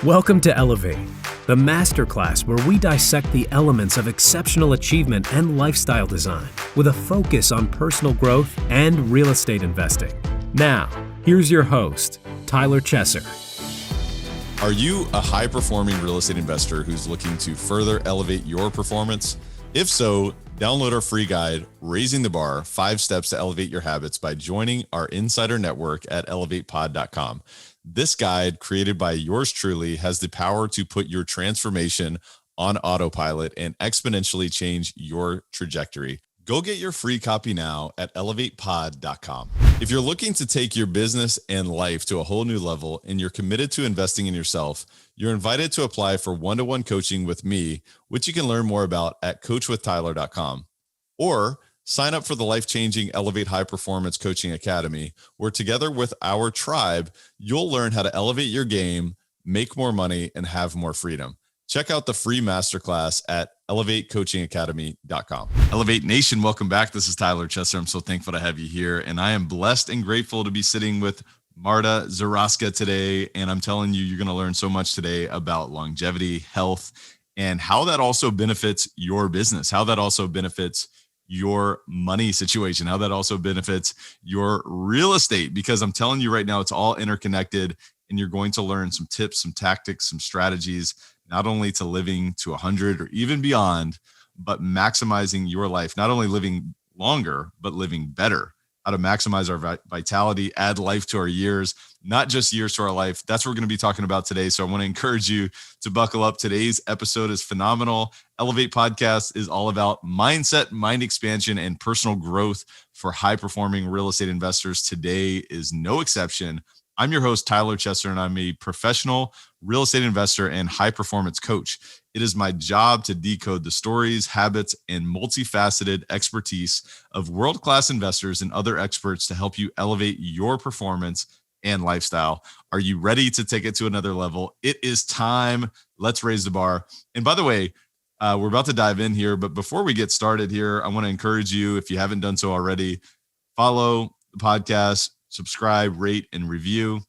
Welcome to Elevate, the masterclass where we dissect the elements of exceptional achievement and lifestyle design with a focus on personal growth and real estate investing. Now, here's your host, Tyler Chesser. Are you a high-performing real estate investor who's looking to further elevate your performance? If so, download our free guide, Raising the Bar, 5 Steps to Elevate Your Habits by joining our insider network at elevatepod.com. This guide, created by yours truly, has the power to put your transformation on autopilot and exponentially change your trajectory. Go get your free copy now at elevatepod.com. If you're looking to take your business and life to a whole new level and you're committed to investing in yourself, you're invited to apply for one-to-one coaching with me, which you can learn more about at coachwithtyler.com. Or sign up for the life-changing Elevate High Performance Coaching Academy, where together with our tribe, you'll learn how to elevate your game, make more money, and have more freedom. Check out the free masterclass at elevatecoachingacademy.com. Elevate Nation, welcome back. This is Tyler Chesser. I'm so thankful to have you here, and I am blessed and grateful to be sitting with Marta Zaraska today. And I'm telling you, you're going to learn so much today about longevity, health, and how that also benefits your business, how that also benefits your money situation, how that also benefits your real estate, because I'm telling you right now, it's all interconnected, and you're going to learn some tips, some tactics, some strategies, not only to living to 100 or even beyond, but maximizing your life, not only living longer, but living better, how to maximize our vitality, add life to our years, not just years to our life. That's what we're going to be talking about today. So I want to encourage you to buckle up. Today's episode is phenomenal. Elevate Podcast is all about mindset, mind expansion, and personal growth for high-performing real estate investors. Today is no exception. I'm your host, Tyler Chesser, and I'm a professional real estate investor and high-performance coach. It is my job to decode the stories, habits, and multifaceted expertise of world-class investors and other experts to help you elevate your performance and lifestyle. Are you ready to take it to another level? It is time. Let's raise the bar. And by the way, we're about to dive in here, but before we get started here, I want to encourage you, if you haven't done so already, follow the podcast, subscribe, rate, and review,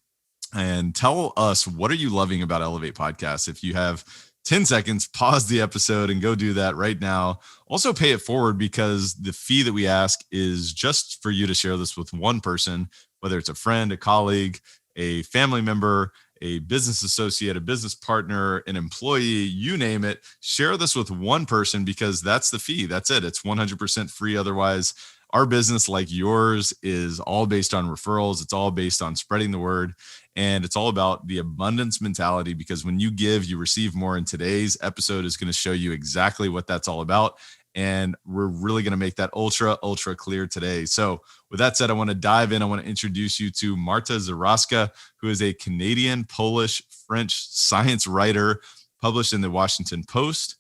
and tell us, what are you loving about Elevate Podcast? If you have 10 seconds, pause the episode and go do that right now. Also pay it forward, because the fee that we ask is just for you to share this with one person, whether it's a friend, a colleague, a family member, a business associate, a business partner, an employee, you name it. Share this with one person, because that's the fee. That's it. It's 100% free. Otherwise, our business, like yours, is all based on referrals. It's all based on spreading the word. And it's all about the abundance mentality, because when you give, you receive more. And today's episode is going to show you exactly what that's all about. And we're really going to make that ultra clear today. So with that said, I want to dive in. I want to introduce you to Marta Zaraska, who is a Canadian, Polish, French science writer, published in the Washington Post,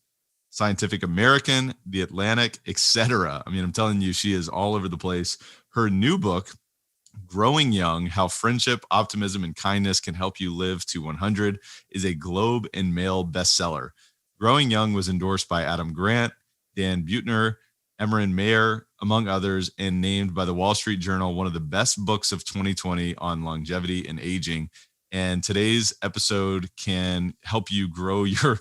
Scientific American, The Atlantic, etc. I mean, I'm telling you, she is all over the place. Her new book, Growing Young: How Friendship, Optimism, and Kindness Can Help You Live to 100, is a Globe and Mail bestseller. Growing Young was endorsed by Adam Grant, Dan Buettner, Emeran Mayer, among others, and named by the Wall Street Journal one of the best books of 2020 on longevity and aging. And today's episode can help you grow your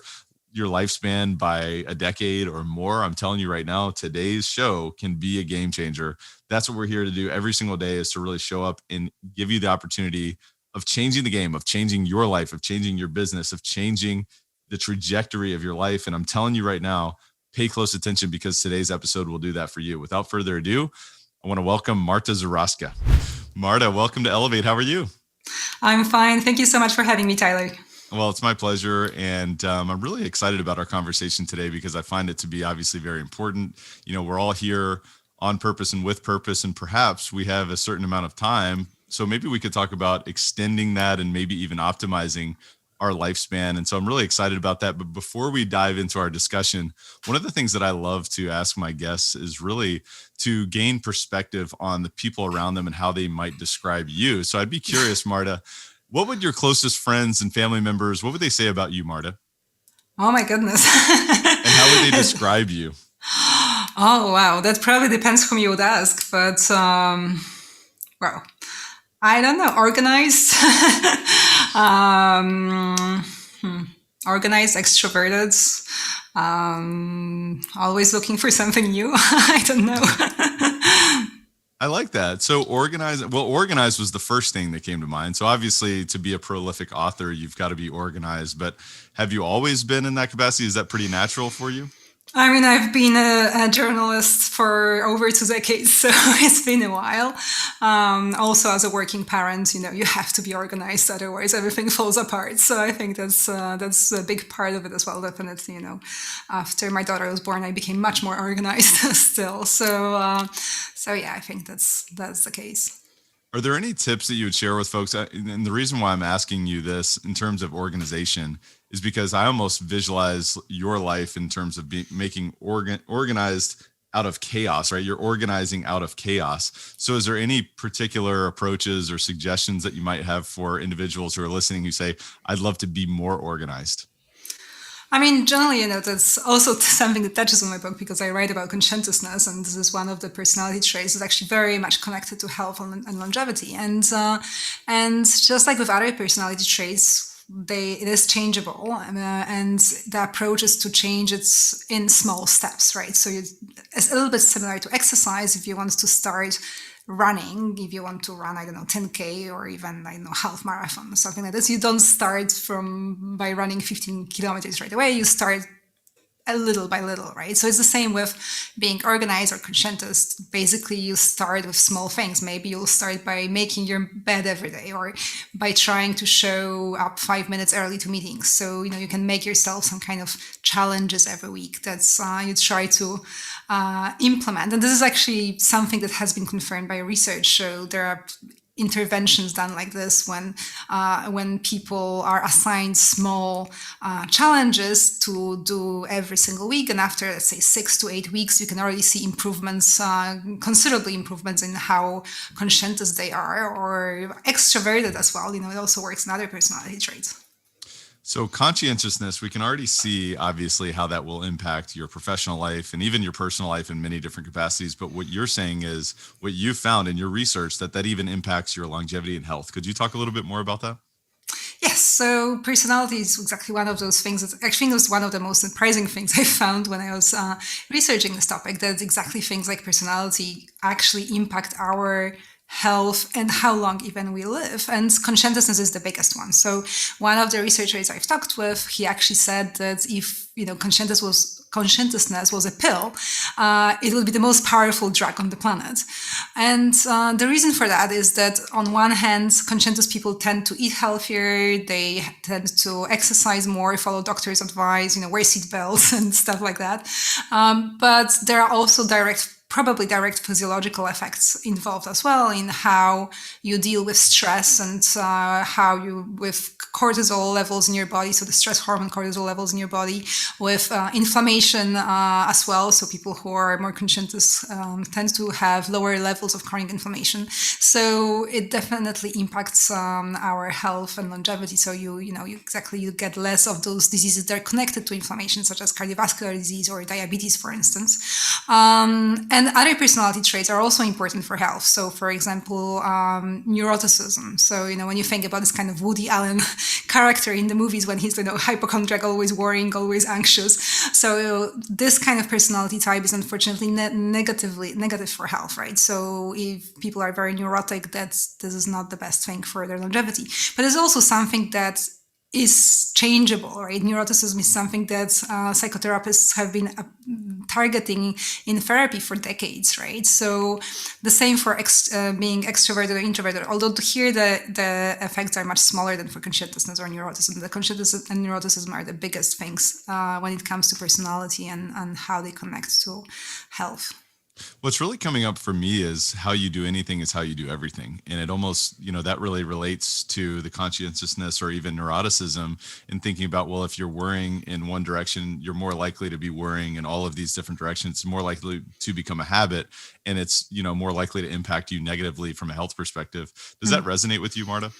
lifespan by a decade or more. I'm telling you right now, today's show can be a game changer. That's what we're here to do every single day, is to really show up and give you the opportunity of changing the game, of changing your life, of changing your business, of changing the trajectory of your life. And I'm telling you right now, pay close attention, because today's episode will do that for you. Without further ado, I want to welcome Marta Zaraska. Marta, welcome to Elevate. How are you? I'm fine. Thank you so much for having me, Tyler. Well, it's my pleasure. And I'm really excited about our conversation today, because I find it to be obviously very important. You know, we're all here on purpose and with purpose, and perhaps we have a certain amount of time. So maybe we could talk about extending that and maybe even optimizing our lifespan. And so I'm really excited about that. But before we dive into our discussion, one of the things that I love to ask my guests is really to gain perspective on the people around them and how they might describe you. So I'd be curious, Marta, what would your closest friends and family members, what would they say about you, Marta? Oh my goodness. And how would they describe you? Oh, wow. That probably depends whom you would ask. But, I don't know, organized. Organized, extroverted, always looking for something new. I don't know. I like that. So organized was the first thing that came to mind. So obviously to be a prolific author, you've got to be organized, but have you always been in that capacity? Is that pretty natural for you? I mean, I've been a journalist for over 2 decades, so it's been a while. Also, as a working parent, you have to be organized, otherwise everything falls apart. So I think that's a big part of it as well. Definitely, after my daughter was born, I became much more organized still. So yeah, I think that's the case. Are there any tips that you would share with folks? And the reason why I'm asking you this in terms of organization is because I almost visualize your life in terms of making organized out of chaos, right? You're organizing out of chaos. So is there any particular approaches or suggestions that you might have for individuals who are listening who say, I'd love to be more organized? I mean, generally, that's also something that touches on my book because I write about conscientiousness, and this is one of the personality traits that's actually very much connected to health and longevity. And just like with other personality traits, it is changeable, and the approach is to change it in small steps, right? So it's a little bit similar to exercise. If you want to start running, if you want to run, 10K or even, half marathon, something like this, you don't start by running 15 kilometers right away. You start a little by little, right? So it's the same with being organized or conscientious. Basically, you start with small things. Maybe you'll start by making your bed every day or by trying to show up 5 minutes early to meetings. So, you can make yourself some kind of challenges every week that's you try to implement. And this is actually something that has been confirmed by research. So there are interventions done like this when people are assigned small challenges to do every single week, and after, let's say, 6 to 8 weeks, you can already see improvements, considerably improvements in how conscientious they are, or extroverted as well. It also works in other personality traits. So conscientiousness, we can already see obviously how that will impact your professional life and even your personal life in many different capacities. But what you're saying is what you found in your research that even impacts your longevity and health. Could you talk a little bit more about that? Yes, so personality is exactly one of those things. I think it was one of the most surprising things I found when I was researching this topic, that exactly things like personality actually impact our health and how long even we live. And conscientiousness is the biggest one. So one of the researchers I've talked with, he actually said that if conscientiousness was a pill, it would be the most powerful drug on the planet. And the reason for that is that on one hand, conscientious people tend to eat healthier, they tend to exercise more, follow doctor's advice, wear seatbelts and stuff like that. But there are also probably direct physiological effects involved as well in how you deal with stress and how you, with cortisol levels in your body, so the stress hormone cortisol levels in your body, with inflammation as well. So people who are more conscientious tend to have lower levels of chronic inflammation. So it definitely impacts our health and longevity. So you get less of those diseases that are connected to inflammation, such as cardiovascular disease or diabetes, for instance. And other personality traits are also important for health. So, for example, neuroticism. So, when you think about this kind of Woody Allen character in the movies, when he's, hypochondriac, always worrying, always anxious. So this kind of personality type is unfortunately negative for health, right? So if people are very neurotic, this is not the best thing for their longevity. But it's also something that is changeable, right? Neuroticism is something that psychotherapists have been targeting in therapy for decades, right? So the same for being extroverted or introverted, although here the effects are much smaller than for conscientiousness or neuroticism. The conscientiousness and neuroticism are the biggest things when it comes to personality and how they connect to health. What's really coming up for me is how you do anything is how you do everything. And it almost, that really relates to the conscientiousness or even neuroticism, and thinking about, well, if you're worrying in one direction, you're more likely to be worrying in all of these different directions. It's more likely to become a habit, and it's, more likely to impact you negatively from a health perspective. Does that resonate with you, Marta?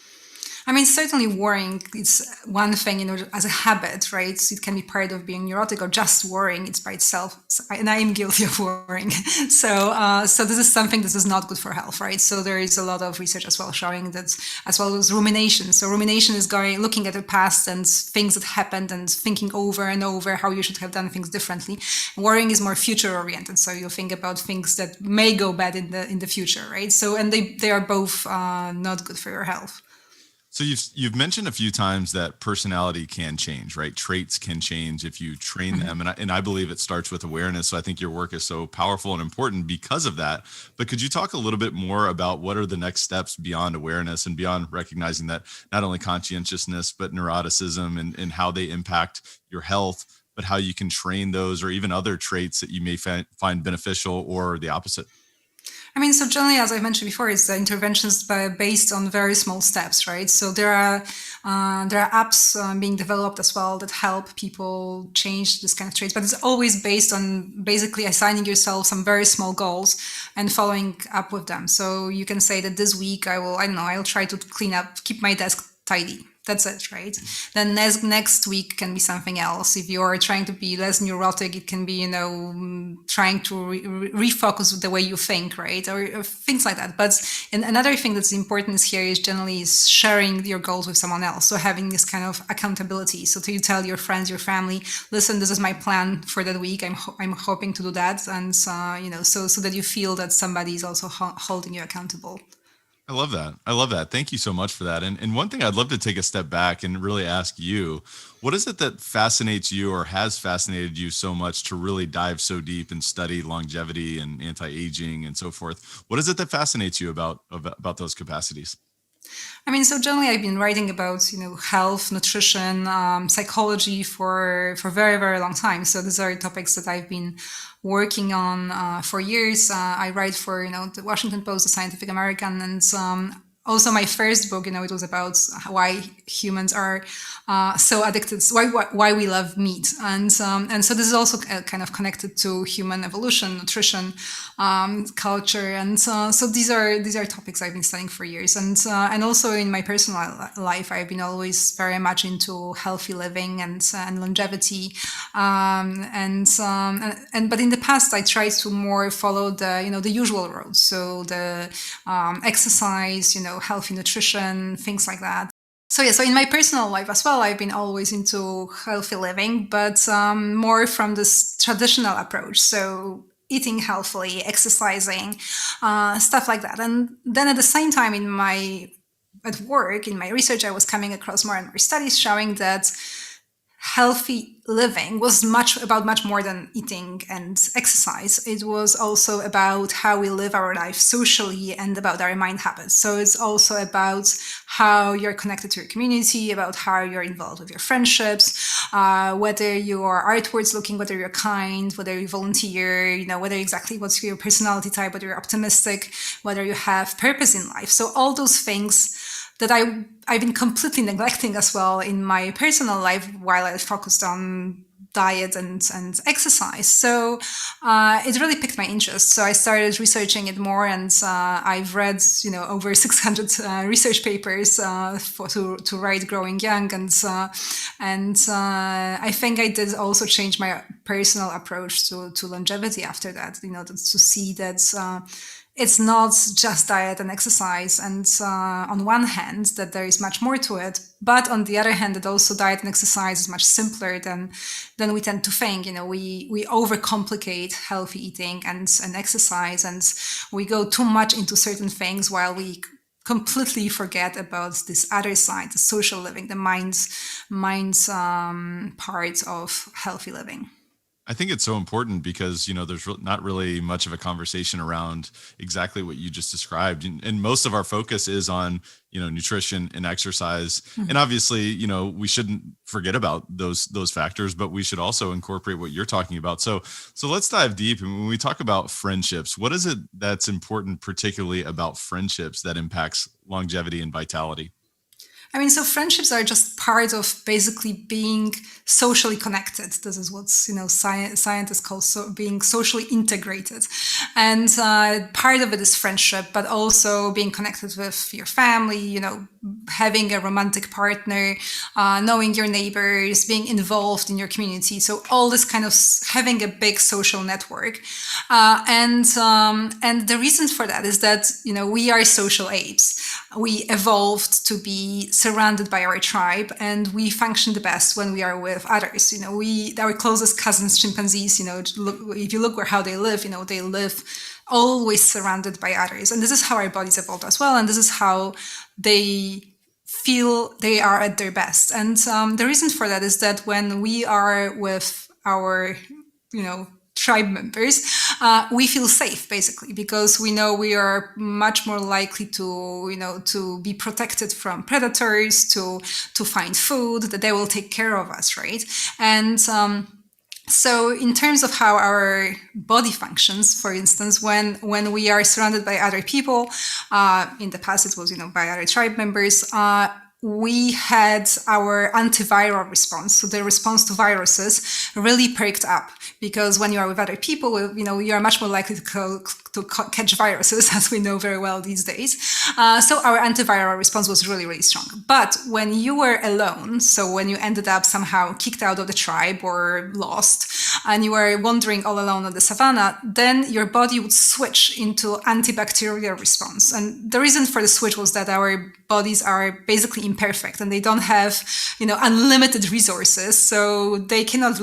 I mean, certainly worrying is one thing, as a habit, right? So it can be part of being neurotic, or just worrying, it's by itself. And I am guilty of worrying. So this is something that is not good for health, right? So there is a lot of research as well showing that, as well as rumination. So rumination is looking at the past and things that happened and thinking over and over how you should have done things differently. Worrying is more future oriented. So you think about things that may go bad in the future, right? So, and they are both not good for your health. So you've mentioned a few times that personality can change, right? Traits can change if you train them, and I believe it starts with awareness. So I think your work is so powerful and important because of that. But could you talk a little bit more about what are the next steps beyond awareness and beyond recognizing that not only conscientiousness but neuroticism and how they impact your health, but how you can train those or even other traits that you may find beneficial or the opposite? I mean, so generally, as I mentioned before, it's the interventions based on very small steps, right? So there are apps being developed as well that help people change this kind of traits, but it's always based on basically assigning yourself some very small goals and following up with them. So you can say that this week I'll try to keep my desk tidy. That's it, right? Then next week can be something else. If you're trying to be less neurotic, it can be, trying to refocus the way you think, right? Or things like that. But another thing that's important here is generally sharing your goals with someone else. So having this kind of accountability. So you tell your friends, your family, listen, this is my plan for that week. I'm hoping to do that. And, so that you feel that somebody is also holding you accountable. I love that. I love that. Thank you so much for that. And one thing I'd love to take a step back and really ask you, what is it that fascinates you or has fascinated you so much to really dive so deep and study longevity and anti-aging and so forth? What is it that fascinates you about those capacities? I mean, so generally, I've been writing about health, nutrition, psychology for very, very long time. So these are topics that I've been working on for years. I write for the Washington Post, the Scientific American, and also my first book, it was about why humans are so addicted, why we love meat, and so this is also kind of connected to human evolution, nutrition, culture, and so these are topics I've been studying for years, and also in my personal life, I've been always very much into healthy living and longevity, but in the past I tried to more follow the usual roads, so the exercise, healthy nutrition, things like that. So in my personal life as well, I've been always into healthy living, but more from this traditional approach. So eating healthily, exercising, stuff like that. And then at the same time at work, in my research, I was coming across more and more studies showing that healthy living was much more than eating and exercise. It was also about how we live our life socially and about our mind habits. So it's also about how you're connected to your community, about how you're involved with your friendships, whether you are outwards looking, whether you're kind, whether you volunteer, whether exactly what's your personality type, whether you're optimistic, whether you have purpose in life. So all those things that I've been completely neglecting as well in my personal life while I focused on diet and exercise. So it really piqued my interest. So I started researching it more, and I've read over 600 research papers to write Growing Young, and I think I did also change my personal approach to longevity after that. To see that. It's not just diet and exercise, and on one hand that there is much more to it, but on the other hand that also diet and exercise is much simpler than we tend to think. We overcomplicate healthy eating and exercise, and we go too much into certain things while we completely forget about this other side, the social living, the mind's part of healthy living. I think it's so important because, there's not really much of a conversation around exactly what you just described. And most of our focus is on, nutrition and exercise. Mm-hmm. And obviously, we shouldn't forget about those factors, but we should also incorporate what you're talking about. So let's dive deep. And when we talk about friendships, what is it that's important, particularly about friendships, that impacts longevity and vitality? I mean, so friendships are just part of basically being socially connected. This is what scientists call being socially integrated, and part of it is friendship, but also being connected with your family. having a romantic partner, knowing your neighbors, being involved in your community. So all this kind of having a big social network. And the reason for that is that, we are social apes. We evolved to be surrounded by our tribe, and we function the best when we are with others. Our closest cousins, chimpanzees, if you look where how they live, they live always surrounded by others. And this is how our bodies evolved as well. And this is how they feel they are at their best. And the reason for that is that when we are with our, tribe members, we feel safe, basically, because we know we are much more likely to be protected from predators, to find food, that they will take care of us, right? And so in terms of how our body functions, for instance, when we are surrounded by other people, in the past it was, by other tribe members, we had our antiviral response. So the response to viruses really perked up, because when you are with other people, you are much more likely to catch viruses, as we know very well these days. So our antiviral response was really, really strong. But when you were alone, so when you ended up somehow kicked out of the tribe or lost, and you were wandering all alone on the savannah, then your body would switch into antibacterial response. And the reason for the switch was that our bodies are basically imperfect, and they don't have, unlimited resources. So they cannot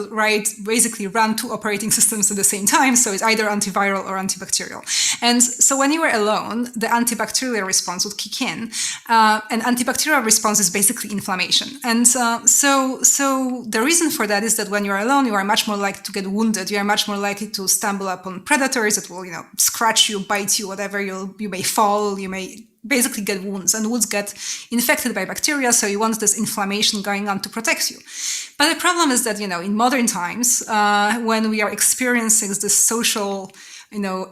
basically run two operating systems at the same time. So it's either antiviral or antibacterial. And so when you were alone, the antibacterial response would kick in. And antibacterial response is basically inflammation. And so the reason for that is that when you're alone, you are much more likely to get wounded. You are much more likely to stumble upon predators that will, scratch you, bite you, whatever. You may fall, you may basically get wounds, and wounds get infected by bacteria. So you want this inflammation going on to protect you. But the problem is that, in modern times, when we are experiencing this social,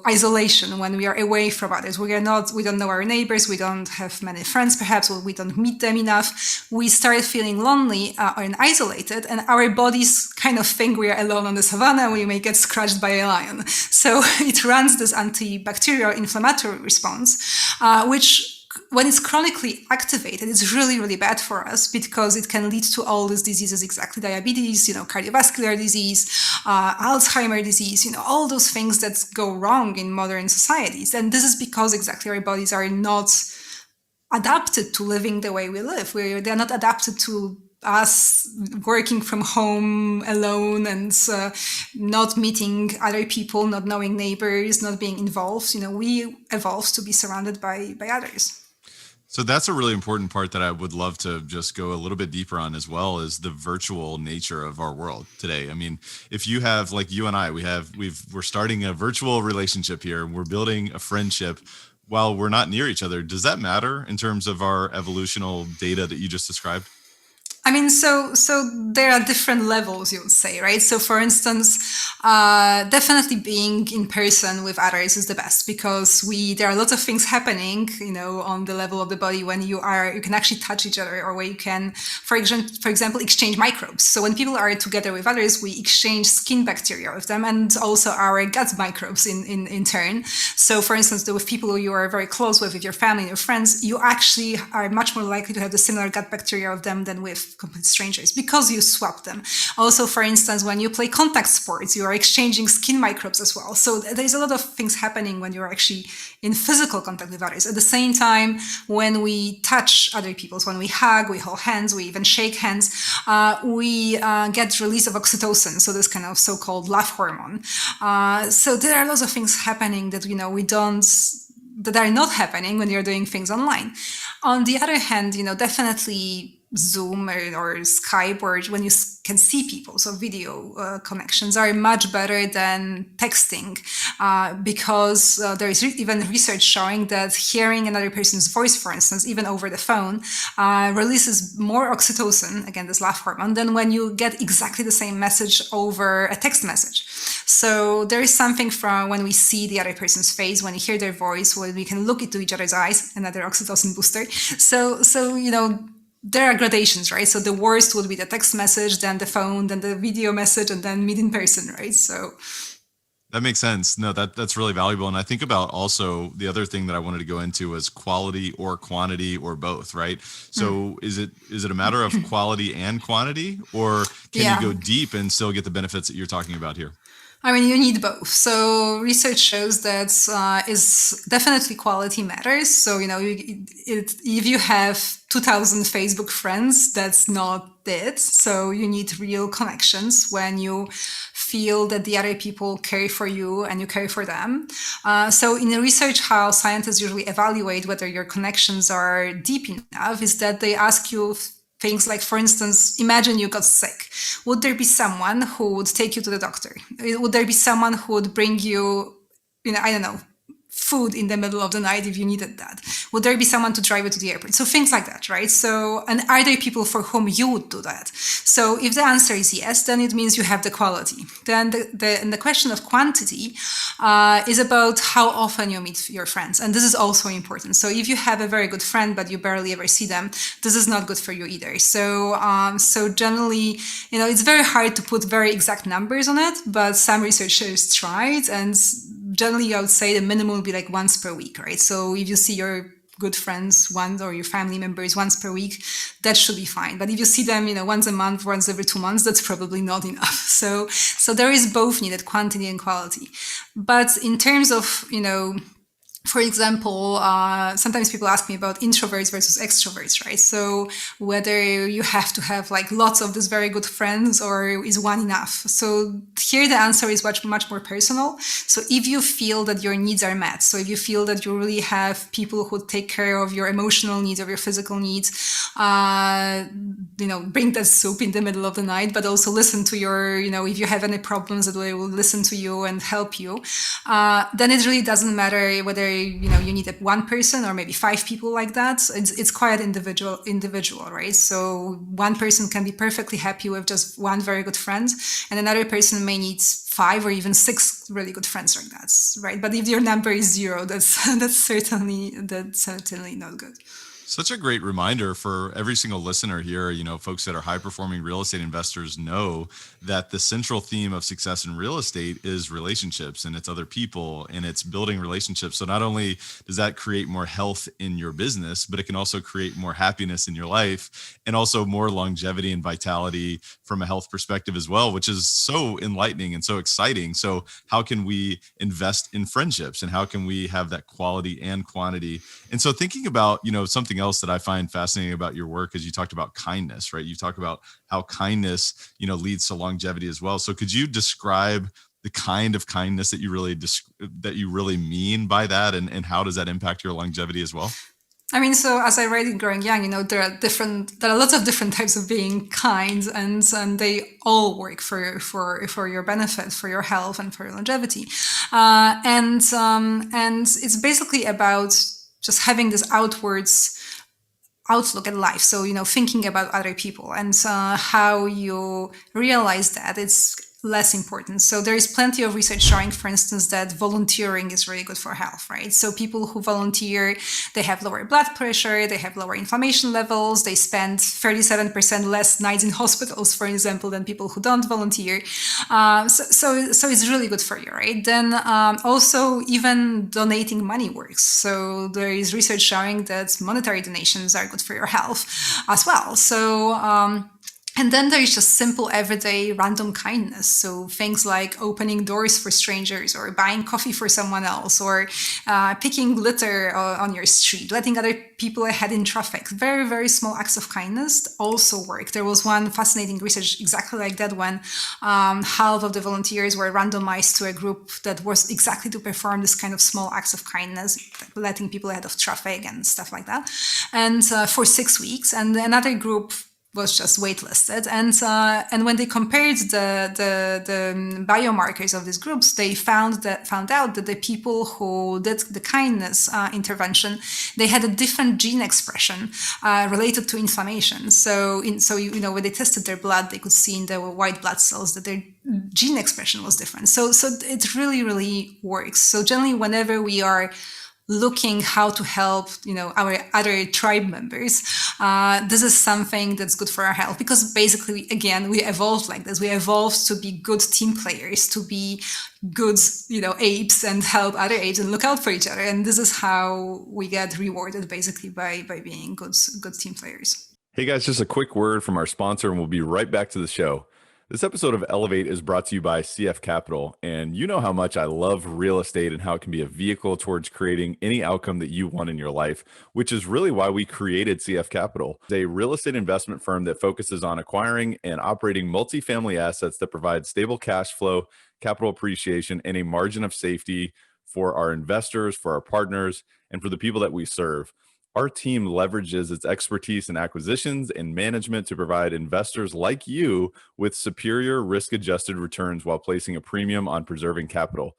isolation, when we are away from others, we don't know our neighbors, we don't have many friends, perhaps, or we don't meet them enough, we start feeling lonely and isolated, and our bodies kind of think we are alone on the savannah, we may get scratched by a lion. So it runs this antibacterial inflammatory response, which, when it's chronically activated, it's really, really bad for us, because it can lead to all these diseases, exactly diabetes, cardiovascular disease, Alzheimer's disease, all those things that go wrong in modern societies. And this is because exactly our bodies are not adapted to living the way we live. They're not adapted to us working from home alone and not meeting other people, not knowing neighbors, not being involved. We evolved to be surrounded by others. So that's a really important part that I would love to just go a little bit deeper on, as well as the virtual nature of our world today. I mean, if you have, like you and I, we're starting a virtual relationship here, and we're building a friendship while we're not near each other. Does that matter in terms of our evolutional data that you just described? I mean, so there are different levels, you would say, right? So for instance, definitely being in person with others is the best, because there are lots of things happening, on the level of the body when you can actually touch each other, or where you can, for example, exchange microbes. So when people are together with others, we exchange skin bacteria with them, and also our gut microbes in turn. So for instance, with people who you are very close with your family and your friends, you actually are much more likely to have the similar gut bacteria of them than with complete strangers, because you swap them. Also, for instance, when you play contact sports, you are exchanging skin microbes as well. So there's a lot of things happening when you're actually in physical contact with others. At the same time, when we touch other people, so when we hug, we hold hands, we even shake hands, we get release of oxytocin, so this kind of so-called love hormone. So there are lots of things happening that that are not happening when you're doing things online. On the other hand, definitely Zoom or Skype, or when you can see people, so video connections are much better than texting, because there is even research showing that hearing another person's voice, for instance, even over the phone, releases more oxytocin, again this love hormone, than when you get exactly the same message over a text message. So there is something from when we see the other person's face, when we hear their voice, when we can look into each other's eyes, another oxytocin booster. So there are gradations, right? So the worst would be the text message, then the phone, then the video message, and then meet in person, right? So That makes sense. No, that's really valuable. And I think about also the other thing that I wanted to go into was quality or quantity or both, right? So is it a matter of quality and quantity, or can you Yeah. go deep and still get the benefits that you're talking about here? I mean, you need both. So research shows that is definitely quality matters. So if you have 2,000 Facebook friends, that's not it. So you need real connections when you feel that the other people care for you and you care for them. So in the research, how scientists usually evaluate whether your connections are deep enough is that they ask you things like, for instance, imagine you got sick. Would there be someone who would take you to the doctor? Would there be someone who would bring you, I don't know, food in the middle of the night if you needed that? Would there be someone to drive you to the airport? So things like that, right? So, and are there people for whom you would do that? So if the answer is yes, then it means you have the quality. Then the question of quantity is about how often you meet your friends. And this is also important. So if you have a very good friend, but you barely ever see them, this is not good for you either. So generally, it's very hard to put very exact numbers on it, but some researchers tried, and generally I would say the minimum would be like once per week, right? So if you see your good friends once, or your family members once per week, that should be fine. But if you see them, once a month, once every 2 months, that's probably not enough. So there is both needed, quantity and quality. But in terms of, for example, sometimes people ask me about introverts versus extroverts, right? So whether you have to have like lots of these very good friends, or is one enough? So here the answer is much more personal. So if you feel that your needs are met, so if you feel that you really have people who take care of your emotional needs, of your physical needs, bring that soup in the middle of the night, but also listen to your, if you have any problems, that they will listen to you and help you, then it really doesn't matter whether you need one person or maybe 5 people like that. It's quite individual, right? So one person can be perfectly happy with just one very good friend, and another person may need 5 or even 6 really good friends like that, right? But if your number is 0, that's certainly not good. Such a great reminder for every single listener here. Folks that are high performing real estate investors know that the central theme of success in real estate is relationships, and it's other people, and it's building relationships. So not only does that create more health in your business, but it can also create more happiness in your life, and also more longevity and vitality from a health perspective as well, which is so enlightening and so exciting. So how can we invest in friendships, and how can we have that quality and quantity? And so thinking about, something else that I find fascinating about your work is you talked about kindness, right? You talk about how kindness, leads to longevity as well. So could you describe the kind of kindness that you really mean by that, and how does that impact your longevity as well? I mean, so as I read in Growing Young, there are lots of different types of being kind, and they all work for your benefit, for your health, and for your longevity. And it's basically about just having this outwards outlook at life. So, thinking about other people, and how you realize that it's less important. So there is plenty of research showing, for instance, that volunteering is really good for health, right? So people who volunteer, they have lower blood pressure, they have lower inflammation levels, they spend 37% less nights in hospitals, for example, than people who don't volunteer. So it's really good for you, right? Then also even donating money works. So there is research showing that monetary donations are good for your health as well. So and then there is just simple, everyday, random kindness. So things like opening doors for strangers, or buying coffee for someone else, or picking litter on your street, letting other people ahead in traffic. Very, very small acts of kindness also work. There was one fascinating research exactly like that, when half of the volunteers were randomized to a group that was exactly to perform this kind of small acts of kindness, like letting people ahead of traffic and stuff like that, and for 6 weeks. And another group was just waitlisted, and when they compared the biomarkers of these groups, they found out that the people who did the kindness intervention, they had a different gene expression related to inflammation. So when they tested their blood, they could see in the white blood cells that their gene expression was different. So it really works. So generally, whenever we are looking how to help, our other tribe members. This is something that's good for our health, because basically, again, we evolved like this. We evolved to be good team players, to be good, apes, and help other apes and look out for each other. And this is how we get rewarded, basically, by being good team players. Hey guys, just a quick word from our sponsor, and we'll be right back to the show. This episode of Elevate is brought to you by CF Capital, and you know how much I love real estate and how it can be a vehicle towards creating any outcome that you want in your life, which is really why we created CF Capital. It's a real estate investment firm that focuses on acquiring and operating multifamily assets that provide stable cash flow, capital appreciation, and a margin of safety for our investors, for our partners, and for the people that we serve. Our team leverages its expertise in acquisitions and management to provide investors like you with superior risk-adjusted returns while placing a premium on preserving capital.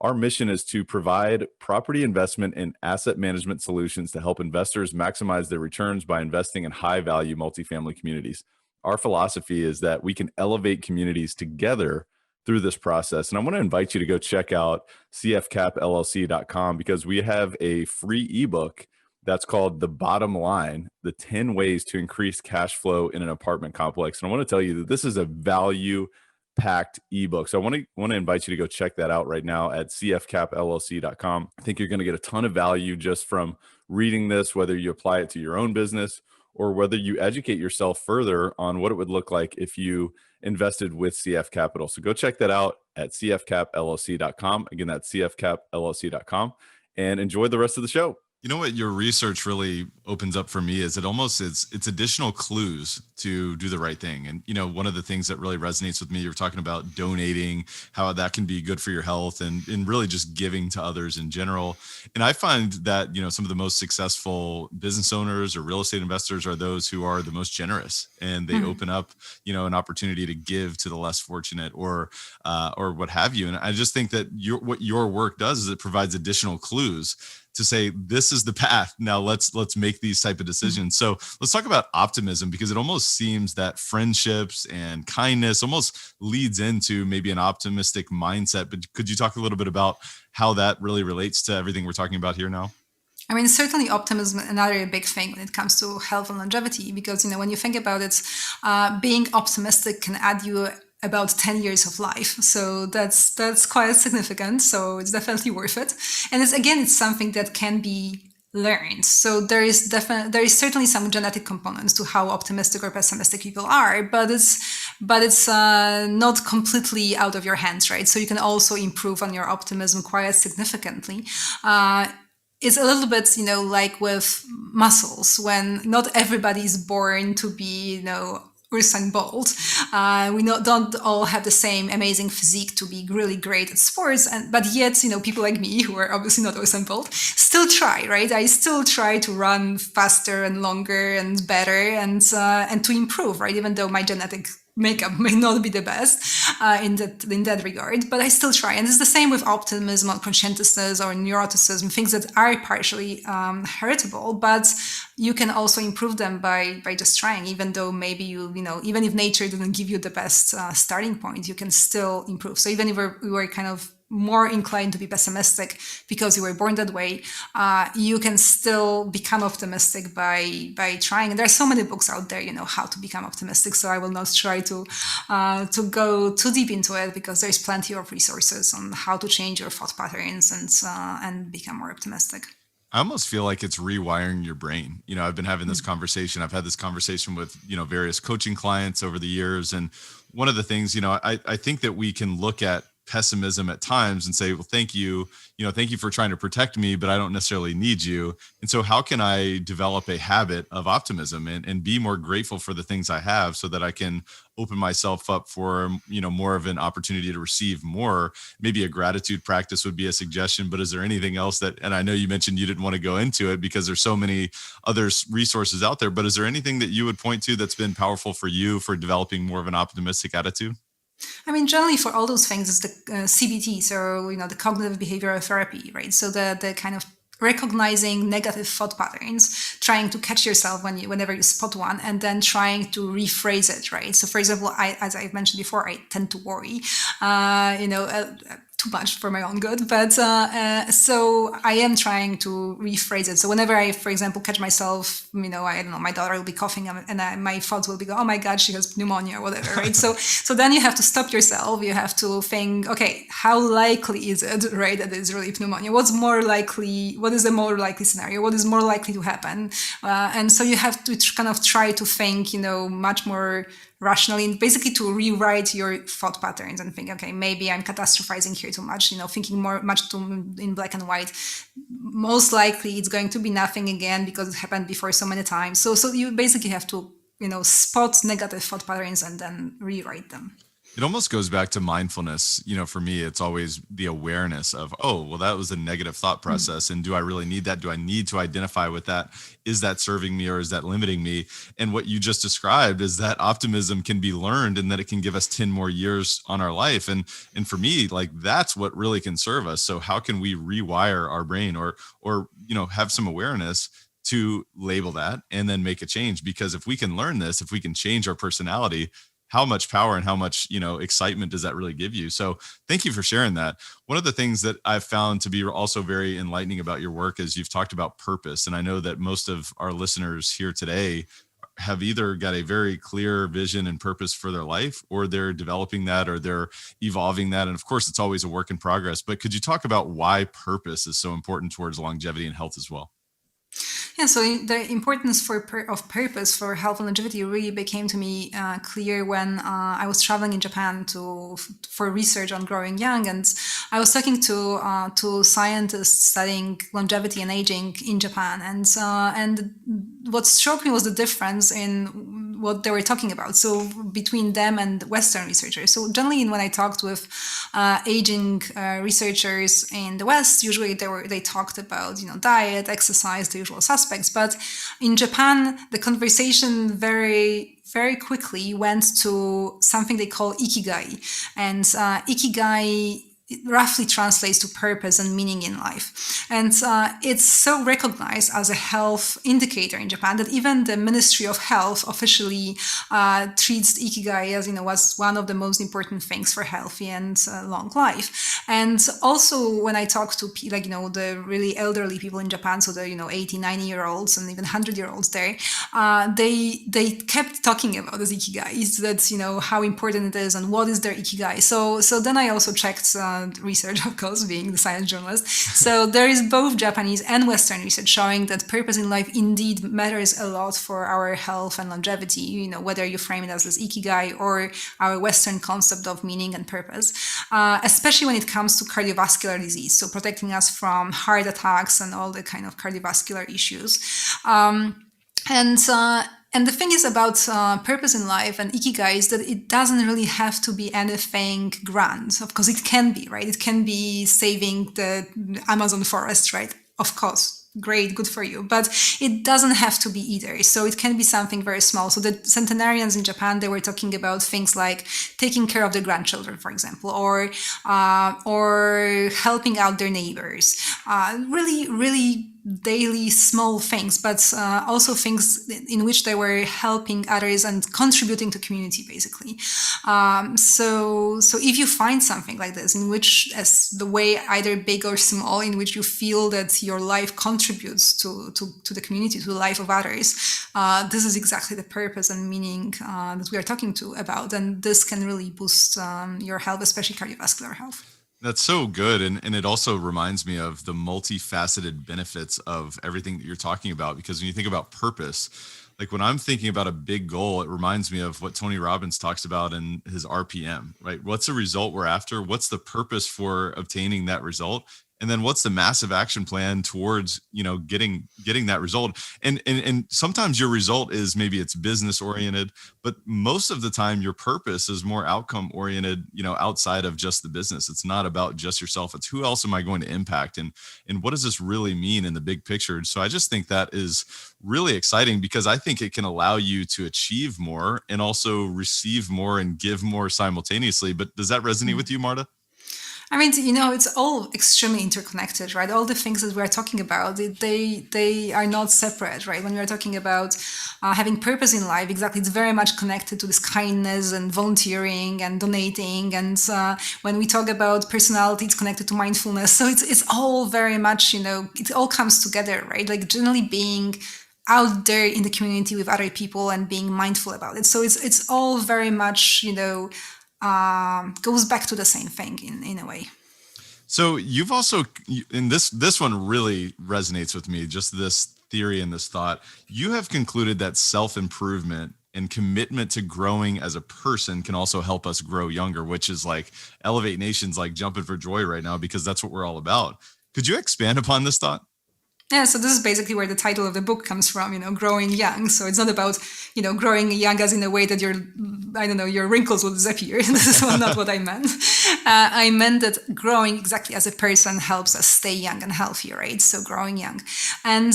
Our mission is to provide property investment and asset management solutions to help investors maximize their returns by investing in high-value multifamily communities. Our philosophy is that we can elevate communities together through this process. And I want to invite you to go check out cfcapllc.com, because we have a free ebook that's called The Bottom Line, the 10 ways to increase cash flow in an apartment complex. And I want to tell you that this is a value-packed ebook. So I want to invite you to go check that out right now at cfcapllc.com. I think you're going to get a ton of value just from reading this, whether you apply it to your own business or whether you educate yourself further on what it would look like if you invested with CF Capital. So go check that out at cfcapllc.com. Again, that's cfcapllc.com, and enjoy the rest of the show. You know what your research really opens up for me is it's additional clues to do the right thing. And, one of the things that really resonates with me, you're talking about donating, how that can be good for your health, and really just giving to others in general. And I find that, some of the most successful business owners or real estate investors are those who are the most generous, and they open up, an opportunity to give to the less fortunate or what have you. And I just think that what your work does is it provides additional clues to say, this is the path. Now let's make these type of decisions. So let's talk about optimism, because it almost seems that friendships and kindness almost leads into maybe an optimistic mindset. But could you talk a little bit about how that really relates to everything we're talking about here now? I mean, certainly optimism is another big thing when it comes to health and longevity, because, when you think about it, being optimistic can add you about 10 years of life. So that's quite significant. So it's definitely worth it. And it's something that can be learned. So there is certainly some genetic components to how optimistic or pessimistic people are, but it's not completely out of your hands, right? So you can also improve on your optimism quite significantly. It's a little bit, like with muscles, when not everybody is born to be, Usain Bolt. We don't all have the same amazing physique to be really great at sports, but yet, people like me, who are obviously not Usain Bolt, still try, right? I still try to run faster and longer and better and to improve, right? Even though my genetic makeup may not be the best in that regard, but I still try. And it's the same with optimism or conscientiousness or neuroticism, things that are partially heritable, but you can also improve them by just trying. Even though maybe even if nature didn't give you the best starting point, you can still improve. So even if we were kind of more inclined to be pessimistic because you were born that way, you can still become optimistic by trying. And there are so many books out there, how to become optimistic. So I will not try to go too deep into it, because there's plenty of resources on how to change your thought patterns and become more optimistic. I almost feel like it's rewiring your brain. I've been having this conversation. I've had this conversation with, various coaching clients over the years. And one of the things, I think that we can look at pessimism at times and say, well, thank you for trying to protect me, but I don't necessarily need you. And so how can I develop a habit of optimism and be more grateful for the things I have, so that I can open myself up for, more of an opportunity to receive more? Maybe a gratitude practice would be a suggestion, but is there anything else and I know you mentioned you didn't want to go into it because there's so many other resources out there, but is there anything that you would point to that's been powerful for you for developing more of an optimistic attitude? I mean, generally for all those things, it's the CBT, so, the cognitive behavioral therapy, right? So the kind of recognizing negative thought patterns, trying to catch yourself whenever you spot one, and then trying to rephrase it, right? So for example, as I've mentioned before, I tend to worry, too much for my own good. But so I am trying to rephrase it. So whenever I, for example, catch myself, I don't know, my daughter will be coughing and my thoughts will be, oh my God, she has pneumonia or whatever, right? So then you have to stop yourself. You have to think, okay, how likely is it, right, that it's really pneumonia? What is the more likely scenario? What is more likely to happen? And so you have to kind of try to think, much more rationally, and basically to rewrite your thought patterns and think, okay, maybe I'm catastrophizing here too much, thinking much too in black and white. Most likely it's going to be nothing again because it happened before so many times. So you basically have to, spot negative thought patterns and then rewrite them. It almost goes back to mindfulness. For me, it's always the awareness of, oh, well, that was a negative thought process. And do I really need that? Do I need to identify with that? Is that serving me or is that limiting me? And what you just described is that optimism can be learned and that it can give us 10 more years on our life. And for me, like, that's what really can serve us. So how can we rewire our brain or have some awareness to label that and then make a change? Because if we can learn this, if we can change our personality, how much power and how much, excitement does that really give you? So thank you for sharing that. One of the things that I've found to be also very enlightening about your work is you've talked about purpose. And I know that most of our listeners here today have either got a very clear vision and purpose for their life, or they're developing that, or they're evolving that. And of course, it's always a work in progress. But could you talk about why purpose is so important towards longevity and health as well? Yeah, so the importance of purpose for health and longevity really became to me clear when I was traveling in Japan for research on growing young, and I was talking to scientists studying longevity and aging in Japan, and what struck me was the difference in what they were talking about. So between them and Western researchers. So generally, when I talked with aging researchers in the West, usually they talked about diet, exercise, the usual suspects. But in Japan, the conversation very, very quickly went to something they call Ikigai, and Ikigai roughly translates to purpose and meaning in life. And it's so recognized as a health indicator in Japan that even the Ministry of Health officially treats Ikigai as, was one of the most important things for healthy and long life. And also when I talk to the really elderly people in Japan, so the 80, 90-year-olds and even 100-year-olds there, they kept talking about this Ikigai, that how important it is and what is their Ikigai. So then I also checked research, of course, being the science journalist. So there is both Japanese and Western research showing that purpose in life indeed matters a lot for our health and longevity, whether you frame it as this Ikigai or our Western concept of meaning and purpose, especially when it comes to cardiovascular disease. So protecting us from heart attacks and all the kind of cardiovascular issues. And the thing is about purpose in life and Ikigai is that it doesn't really have to be anything grand. Of course, it can be, right? It can be saving the Amazon forest, right? Of course. Great, good for you. But it doesn't have to be either. So it can be something very small. So the centenarians in Japan, they were talking about things like taking care of their grandchildren, for example, or helping out their neighbors. Really, really daily small things, but also things in which they were helping others and contributing to community, basically. So if you find something like this, in which, as the way either big or small, in which you feel that your life contributes to the community, to the life of others, this is exactly the purpose and meaning that we are talking about, and this can really boost your health, especially cardiovascular health. That's so good. And it also reminds me of the multifaceted benefits of everything that you're talking about, because when you think about purpose, like when I'm thinking about a big goal, it reminds me of what Tony Robbins talks about in his RPM, right? What's the result we're after? What's the purpose for obtaining that result? And then what's the massive action plan towards, getting that result? And sometimes your result is maybe it's business oriented, but most of the time your purpose is more outcome oriented, outside of just the business. It's not about just yourself. It's who else am I going to impact? And what does this really mean in the big picture? So I just think that is really exciting, because I think it can allow you to achieve more and also receive more and give more simultaneously. But does that resonate with you, Marta? I mean, it's all extremely interconnected, right? All the things that we're talking about, they are not separate, right? When we're talking about having purpose in life, exactly, it's very much connected to this kindness and volunteering and donating. And when we talk about personality, it's connected to mindfulness. So it's all very much, it all comes together, right? Like generally being out there in the community with other people and being mindful about it. So it's all very much, goes back to the same thing in a way. So you've also, and this one really resonates with me, just this theory and this thought. You have concluded that self-improvement and commitment to growing as a person can also help us grow younger, which is like Elevate Nation's like jumping for joy right now, because that's what we're all about. Could you expand upon this thought? Yeah, so this is basically where the title of the book comes from, growing young. So it's not about, growing young as in a way that your wrinkles will disappear. This is not what I meant. I meant that growing exactly as a person helps us stay young and healthy, right? So growing young. And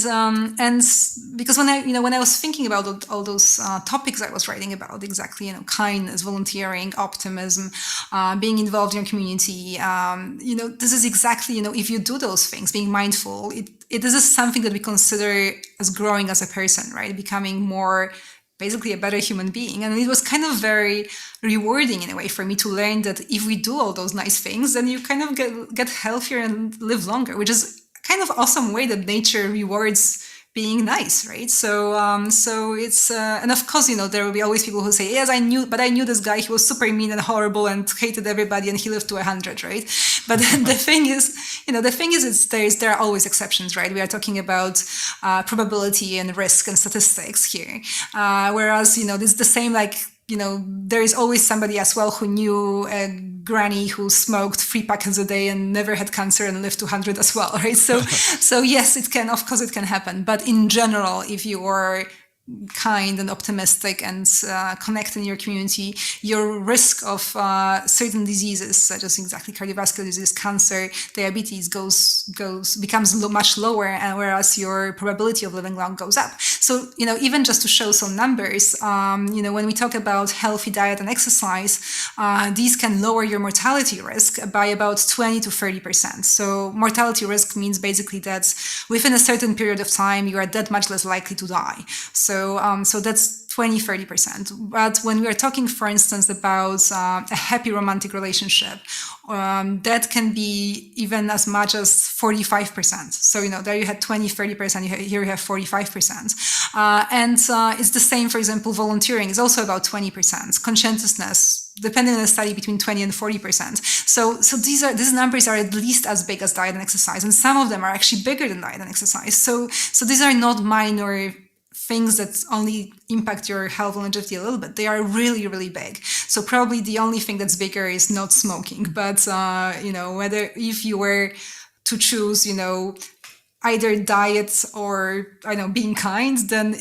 because when I was thinking about all those topics I was writing about, exactly, kindness, volunteering, optimism, being involved in your community, this is exactly, if you do those things, being mindful, this is something that we consider as growing as a person, right? Becoming more, basically a better human being. And it was kind of very rewarding in a way for me to learn that if we do all those nice things, then you kind of get healthier and live longer, which is kind of awesome way that nature rewards being nice, right? So it's and of course, there will be always people who say, yes, I knew this guy, he was super mean and horrible and hated everybody and he lived to 100, right? But the thing is, there are always exceptions, right? We are talking about probability and risk and statistics here, whereas it's the same, like, there is always somebody as well who knew a granny who smoked 3 packets a day and never had cancer and lived to 100 as well, right? So yes, it can happen. But in general, if you are kind and optimistic and connect in your community, your risk of certain diseases such as exactly cardiovascular disease, cancer, diabetes becomes much lower, and whereas your probability of living long goes up. So even just to show some numbers, when we talk about healthy diet and exercise, these can lower your mortality risk by about 20 to 30%. So mortality risk means basically that within a certain period of time you are that much less likely to die. So that's 20-30%. But when we are talking, for instance, about a happy romantic relationship, that can be even as much as 45%. So, there you had 20-30%, here you have 45%. And it's the same, for example, volunteering is also about 20%. Conscientiousness, depending on the study, between 20 and 40%. So these numbers are at least as big as diet and exercise, and some of them are actually bigger than diet and exercise. So these are not minor things that only impact your health and longevity a little bit. They are really, really big. So probably the only thing that's bigger is not smoking. But, whether if you were to choose, either diet or, being kind, then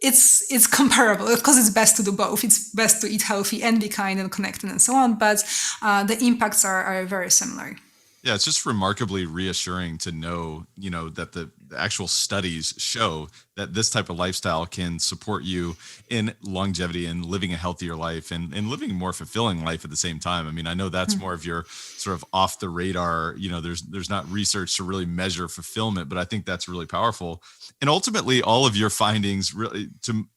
it's comparable. Of course, it's best to do both. It's best to eat healthy and be kind and connected and so on. But the impacts are very similar. Yeah, it's just remarkably reassuring to know, that the actual studies show that this type of lifestyle can support you in longevity and living a healthier life and living a more fulfilling life at the same time. I mean, I know that's more of your sort of off the radar, there's not research to really measure fulfillment, but I think that's really powerful. And ultimately, all of your findings really,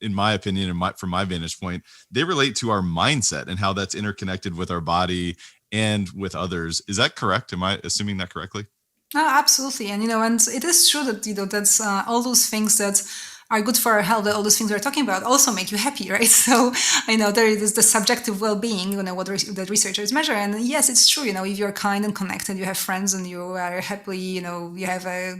in my opinion, and from my vantage point, they relate to our mindset and how that's interconnected with our body and with others. Is that correct? Am I assuming that correctly? No, absolutely. And, and it is true that, that's all those things that are good for our health, that all those things we're talking about also make you happy, right? So there is the subjective well-being, that researchers measure. And yes, it's true, if you're kind and connected, you have friends and you are happily, you have a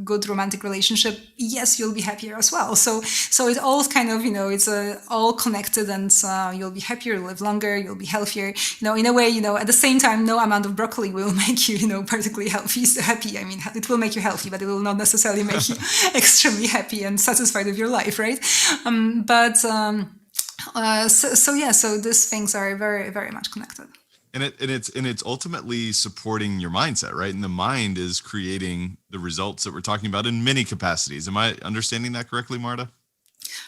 good romantic relationship, yes, you'll be happier as well. So it all kind of, it's all connected, and you'll be happier, you'll live longer, you'll be healthier. In a way, at the same time, no amount of broccoli will make you, particularly happy. I mean, it will make you healthy, but it will not necessarily make you extremely happy and satisfied with your life, right? So these things are very, very much connected. And it's ultimately supporting your mindset, right? And the mind is creating the results that we're talking about in many capacities. Am I understanding that correctly, Marta?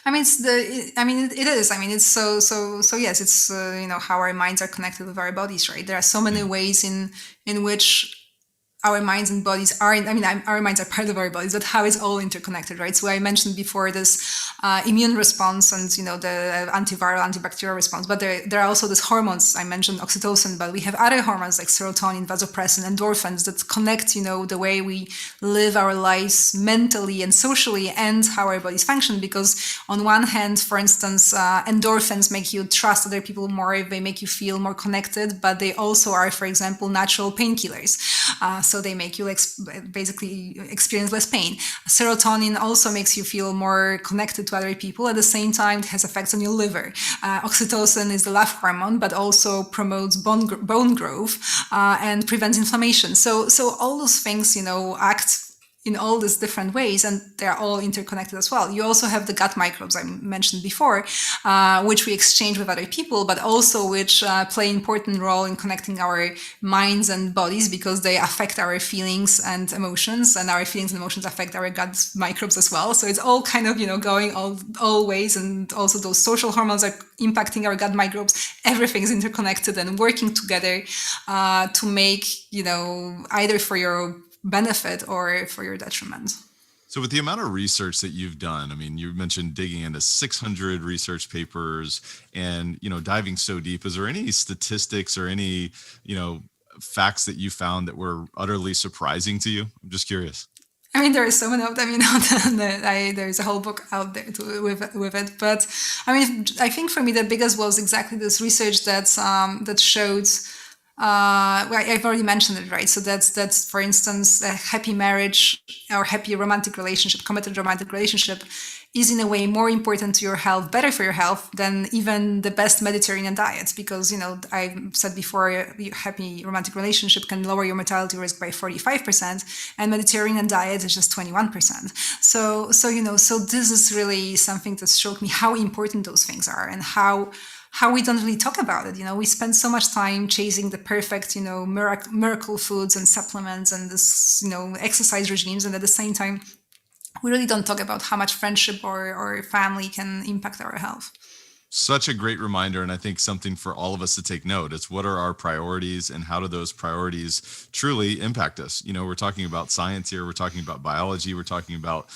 It is. It's so yes, it's how our minds are connected with our bodies, right? There are so many ways in which our minds and bodies are, our minds are part of our bodies, but how it's all interconnected, right? So I mentioned before this immune response and, the antiviral, antibacterial response, but there are also these hormones. I mentioned oxytocin, but we have other hormones like serotonin, vasopressin, endorphins that connect, the way we live our lives mentally and socially and how our bodies function. Because on one hand, for instance, endorphins make you trust other people more, they make you feel more connected, but they also are, for example, natural painkillers. So they make you basically experience less pain. Serotonin also makes you feel more connected to other people. At the same time, it has effects on your liver. Oxytocin is the love hormone, but also promotes bone growth and prevents inflammation. So all those things, act in all these different ways, and they're all interconnected as well. You also have the gut microbes I mentioned before, which we exchange with other people, but also which play an important role in connecting our minds and bodies because they affect our feelings and emotions, and our feelings and emotions affect our gut microbes as well. So it's all kind of, going all ways, and also those social hormones are impacting our gut microbes. Everything is interconnected and working together to make, either for your benefit or for your detriment. So with the amount of research that you've done, you mentioned digging into 600 research papers and, diving so deep, is there any statistics or any, facts that you found that were utterly surprising to you? I'm just curious. There are so many of them, there's a whole book out there with it. But I think for me, the biggest was exactly this research that showed, I've already mentioned it, right? So that's for instance, a happy marriage or happy romantic relationship, committed romantic relationship is in a way more important to your health, better for your health than even the best Mediterranean diets. Because, I said before, a happy romantic relationship can lower your mortality risk by 45%, and Mediterranean diet is just 21%. So this is really something that showed me how important those things are and how we don't really talk about it. We spend so much time chasing the perfect, miracle foods and supplements and this, exercise regimes. And at the same time, we really don't talk about how much friendship or family can impact our health. Such a great reminder, and I think something for all of us to take note. It's what are our priorities and how do those priorities truly impact us? We're talking about science here. We're talking about biology. We're talking about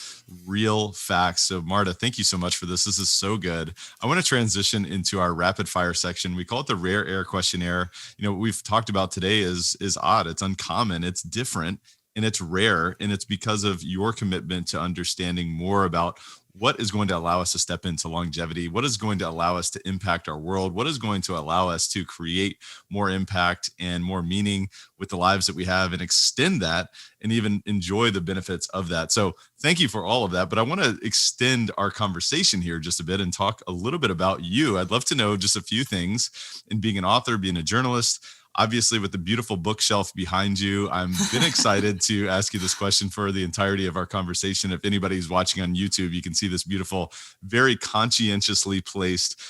real facts. So Marta, thank you so much for this. This is so good. I want to transition into our rapid fire section. We call it the rare air questionnaire. What we've talked about today is odd. It's uncommon. It's different. And it's rare, and it's because of your commitment to understanding more about what is going to allow us to step into longevity, what is going to allow us to impact our world, what is going to allow us to create more impact and more meaning with the lives that we have and extend that and even enjoy the benefits of that. So thank you for all of that. But I want to extend our conversation here just a bit and talk a little bit about you. I'd love to know just a few things in being an author, being a journalist. Obviously, with the beautiful bookshelf behind you, I'm been excited to ask you this question for the entirety of our conversation. If anybody's watching on YouTube, you can see this beautiful, very conscientiously placed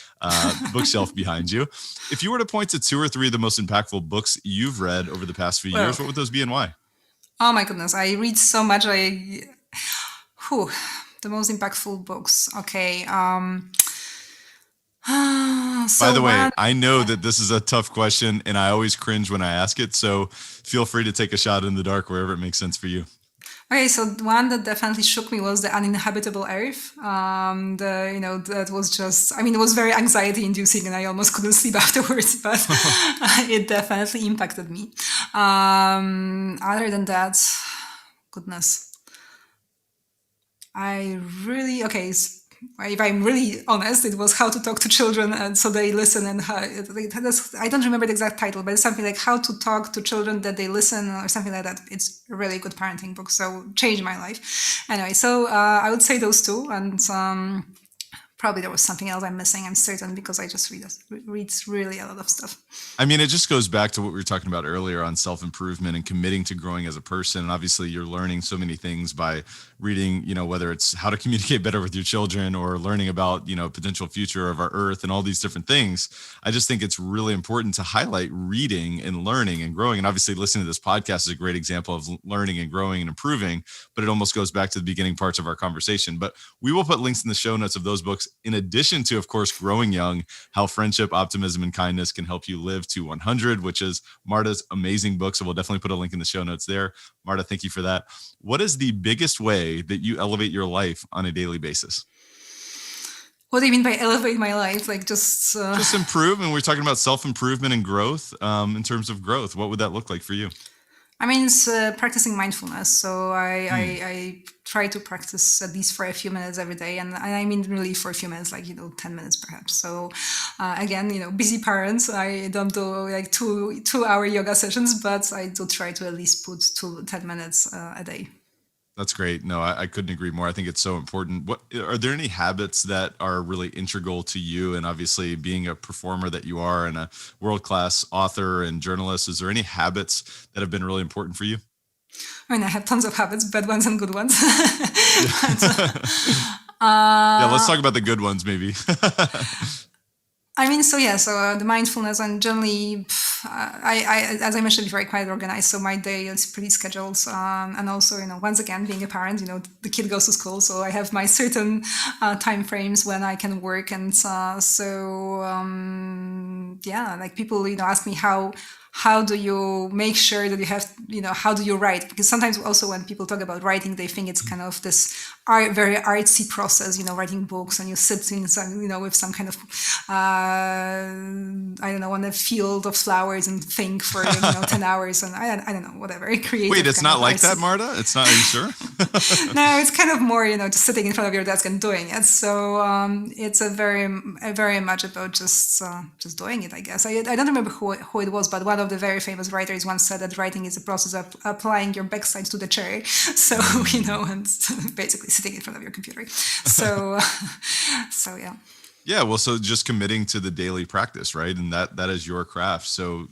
bookshelf behind you. If you were to point to 2 or 3 of the most impactful books you've read over the past few years, what would those be and why? Oh my goodness, I read so much. The most impactful books. Okay. By the way, I know that this is a tough question and I always cringe when I ask it. So feel free to take a shot in the dark wherever it makes sense for you. Okay, so one that definitely shook me was The Uninhabitable Earth. That was just, it was very anxiety inducing and I almost couldn't sleep afterwards, but it definitely impacted me. Other than that, goodness, if I'm really honest, it was How to Talk to Children and So They Listen, and I don't remember the exact title, but it's something like How to Talk to Children That They Listen or something like that. It's a really good parenting book, so changed my life. Anyway, so I would say those two, and probably there was something else I'm missing. I'm certain, because I just read really a lot of stuff. I mean, it just goes back to what we were talking about earlier on self-improvement and committing to growing as a person. And obviously you're learning so many things by reading, whether it's how to communicate better with your children or learning about, potential future of our earth and all these different things. I just think it's really important to highlight reading and learning and growing. And obviously listening to this podcast is a great example of learning and growing and improving, but it almost goes back to the beginning parts of our conversation. But we will put links in the show notes of those books, in addition to, of course, Growing Young, How Friendship, Optimism, and Kindness Can Help You Live to 100, which is Marta's amazing book. So we'll definitely put a link in the show notes there. Marta, thank you for that. What is the biggest way that you elevate your life on a daily basis? What do you mean by elevate my life? Like just improve. And we're talking about self-improvement and growth. In terms of growth, what would that look like for you? I mean, it's practicing mindfulness. So I try to practice at least for a few minutes every day. And I mean, really for a few minutes, like, 10 minutes perhaps. So again, busy parents, I don't do like 2-hour yoga sessions, but I do try to at least put 10 minutes a day. That's great. No, I couldn't agree more. I think it's so important. What are there any habits that are really integral to you? And obviously being a performer that you are and a world-class author and journalist, is there any habits that have been really important for you? I mean, I have tons of habits, bad ones and good ones. Yeah, let's talk about the good ones maybe. I mean, so the mindfulness, and generally, I as I mentioned before, I quite organized, so my day is pretty scheduled. And also, once again, being a parent, the kid goes to school, so I have my certain time frames when I can work, and like people, ask me how do you make sure that you have, how do you write? Because sometimes also when people talk about writing, they think it's kind of this very artsy process, writing books, and you sit in some, with some kind of, I don't know, on a field of flowers and think for, 10 hours. And I don't know, whatever. Creative. Wait, it's not like artsy. That, Marta? It's not, are you sure? No, it's kind of more, just sitting in front of your desk and doing it. So it's a very much about just doing it, I guess. I don't remember who it was, but one of the very famous writers once said that writing is a process of applying your backside to the chair. So, and basically sitting in front of your computer. So, yeah. Yeah. Well, so just committing to the daily practice, right? And that is your craft. So,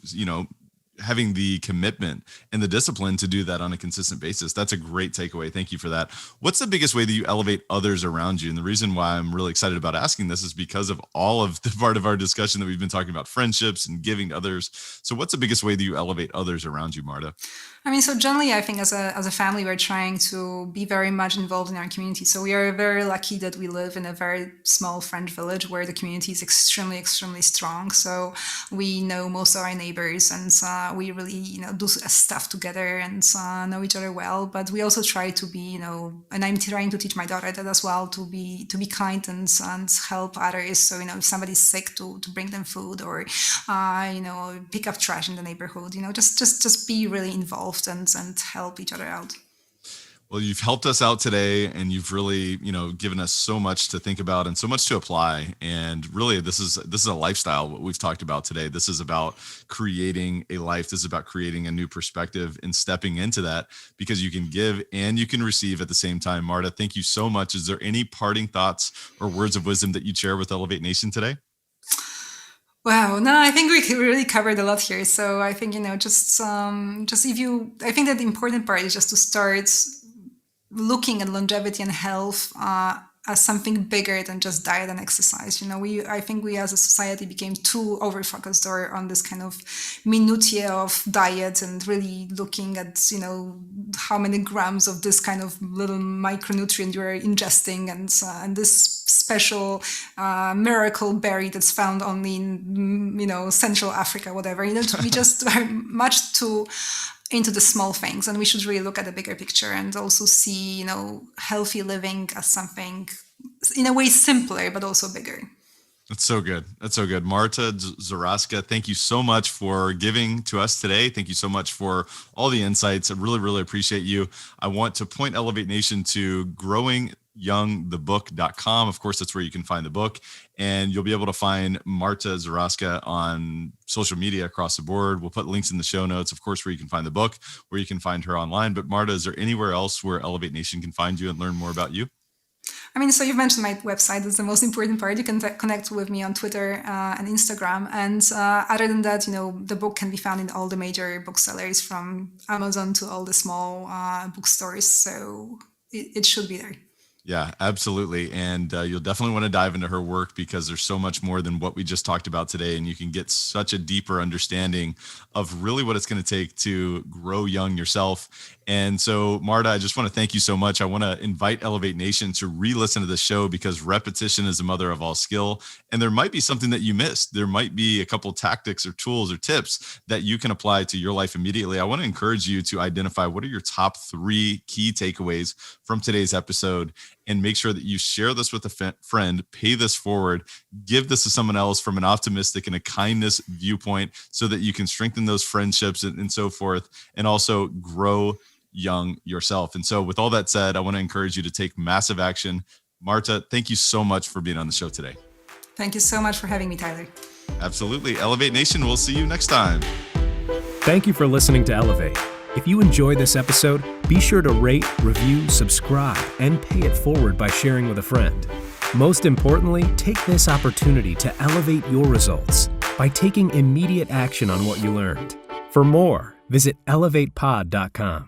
having the commitment and the discipline to do that on a consistent basis. That's a great takeaway. Thank you for that. What's the biggest way that you elevate others around you? And the reason why I'm really excited about asking this is because of all of the part of our discussion that we've been talking about, friendships and giving to others. So what's the biggest way that you elevate others around you, Marta? I mean, so generally, I think as a family, we're trying to be very much involved in our community. So we are very lucky that we live in a very small French village where the community is extremely, extremely strong. So we know most of our neighbors, and we really, do stuff together and know each other well. But we also try to be, and I'm trying to teach my daughter that as well, to be kind and help others. So, if somebody's sick, to bring them food, or pick up trash in the neighborhood. Just be really involved and help each other out. Well, you've helped us out today, and you've really, given us so much to think about and so much to apply. And really, this is a lifestyle, what we've talked about today. This is about creating a life. This is about creating a new perspective and stepping into that, because you can give and you can receive at the same time. Marta, thank you so much. Is there any parting thoughts or words of wisdom that you'd share with Elevate Nation today? Wow, no, I think we really covered a lot here. So I think, I think that the important part is just to start looking at longevity and health as something bigger than just diet and exercise. I think we as a society became too over-focused on this kind of minutiae of diet, and really looking at, how many grams of this kind of little micronutrient you're ingesting, and this special miracle berry that's found only in, Central Africa, whatever. We just are much too into the small things, and we should really look at the bigger picture and also see, healthy living as something in a way simpler, but also bigger. That's so good. That's so good. Marta Zaraska, thank you so much for giving to us today. Thank you so much for all the insights. I really, really appreciate you. I want to point Elevate Nation to growingyoungthebook.com. Of course, that's where you can find the book, and you'll be able to find Marta Zaraska on social media across the board. We'll put links in the show notes, of course, where you can find the book, where you can find her online. But Marta, is there anywhere else where Elevate Nation can find you and learn more about you? I mean, so you've mentioned my website. That's the most important part. You can connect with me on Twitter and Instagram. And other than that, the book can be found in all the major booksellers, from Amazon to all the small bookstores. So it should be there. Yeah, absolutely. And you'll definitely want to dive into her work, because there's so much more than what we just talked about today. And you can get such a deeper understanding of really what it's going to take to grow young yourself. And so, Marta, I just want to thank you so much. I want to invite Elevate Nation to re-listen to the show, because repetition is the mother of all skill. And there might be something that you missed. There might be a couple tactics or tools or tips that you can apply to your life immediately. I want to encourage you to identify what are your top 3 key takeaways from today's episode, and make sure that you share this with a friend, pay this forward, give this to someone else from an optimistic and a kindness viewpoint, so that you can strengthen those friendships and so forth, and also grow young yourself. And so with all that said, I want to encourage you to take massive action. Marta, thank you so much for being on the show today. Thank you so much for having me, Tyler. Absolutely. Elevate Nation, we'll see you next time. Thank you for listening to Elevate. If you enjoyed this episode, be sure to rate, review, subscribe, and pay it forward by sharing with a friend. Most importantly, take this opportunity to elevate your results by taking immediate action on what you learned. For more, visit elevatepod.com.